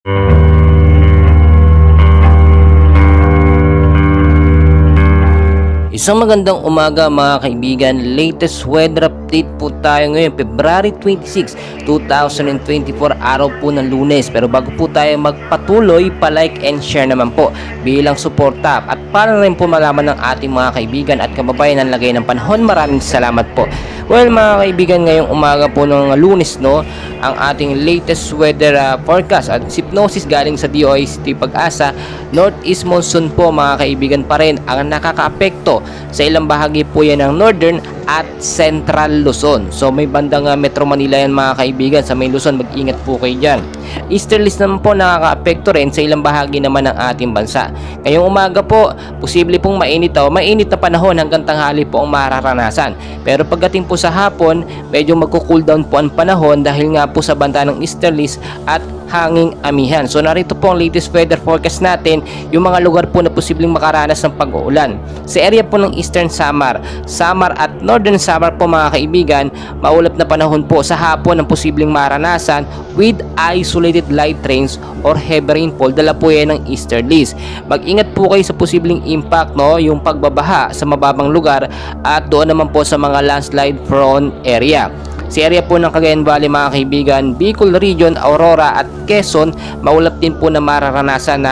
Isang magandang umaga mga kaibigan, latest weather update po tayo ngayon, February 26, 2024, araw po ng Lunes. Pero bago po tayo magpatuloy, pa-like and share naman po bilang suporta at para rin po malaman ng ating mga kaibigan at kababayan ang lagay ng panahon. Maraming salamat po. Well mga kaibigan, ngayong umaga po ng Lunes, no, ang ating latest weather forecast at hypnosis galing sa DOICT Pag-asa, Northeast Monsoon po mga kaibigan pa rin ang nakakaapekto sa ilang bahagi po yan ng Northern at Central Luzon. So may bandang Metro Manila yan mga kaibigan, sa may Luzon mag-ingat po kayo dyan. Easterlies naman po nakakaapekto rin sa ilang bahagi naman ng ating bansa. Ngayong umaga po, posible pong mainit mainit na panahon hanggang tanghali po ang mararanasan. Pero pagdating po sa hapon, medyo magko-cool down po ang panahon dahil nga po sa banda ng easterlies at hanging amihan. So narito po ang latest weather forecast natin, yung mga lugar po na posibleng makaranas ng pag-uulan. Sa area po ng Eastern Samar at Northern Samar po mga kaibigan, maulap na panahon po sa hapon ang posibleng maranasan with isolated light rains or heavy rainfall. Dala po yan ng easterlies. Mag-ingat po kayo sa posibleng impact, no, yung pagbabaha sa mababang lugar at doon naman po sa mga landslide prone area. Sa area po ng Cagayan Valley mga kaibigan, Bicol Region, Aurora at Quezon, maulap din po na mararanasan na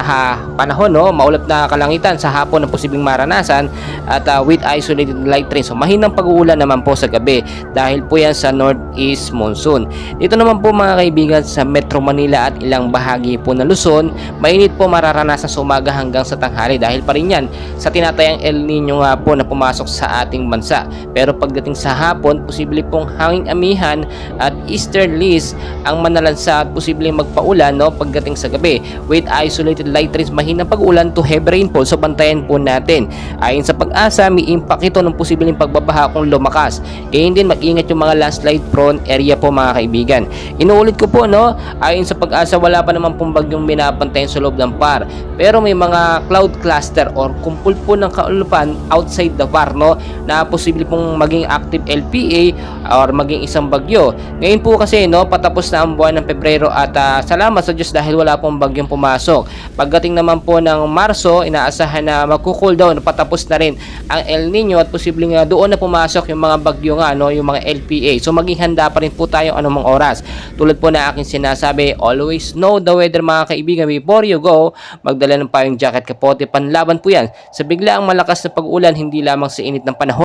panahon, no? Maulap na kalangitan sa hapon na posibleng maranasan at with isolated light rain. So mahinang pag-uulan naman po sa gabi dahil po yan sa Northeast Monsoon. Dito naman po mga kaibigan sa Metro Manila at ilang bahagi po ng Luzon, mainit po mararanasan sa umaga hanggang sa tanghali dahil pa rin yan sa tinatayang El Nino nga po na pumasok sa ating bansa. Pero pagdating sa hapon, posible pong hanging amihan at easterlies ang manalansa at posibleng magpaulan, no, pagdating sa gabi with isolated light rains, mahinang pag-ulan to heavy rainfall. So bantayan po natin. Ayon sa Pag-asa, may impact ito ng posibleng pagbabaha kung lumakas. Kaya din mag-ingat yung mga landslide prone area po mga kaibigan. Inuulit ko po, no, ayon sa Pag-asa, wala pa naman pong bagyong binabantayan sa loob ng PAR. Pero may mga cloud cluster or kumpul po ng kaulupan outside the PAR, no, na posible pong maging active LPA or maging isang bagyo. Ngayon po kasi, no, patapos na ang buwan ng Pebrero at salamat sa Diyos dahil wala pong bagyong pumasok. Pagdating naman po ng Marso, inaasahan na magko-cool down, patapos na rin ang El Nino at posibleng doon na pumasok yung mga bagyo nga, no, yung mga LPA. So maging handa pa rin po tayo anumang oras. Tulad po na aking sinasabi, always know the weather mga kaibigan. Before you go, magdala ng payong jacket, kapote, panlaban po yan sa biglaang malakas na pag-ulan, hindi lamang sa init ng panahon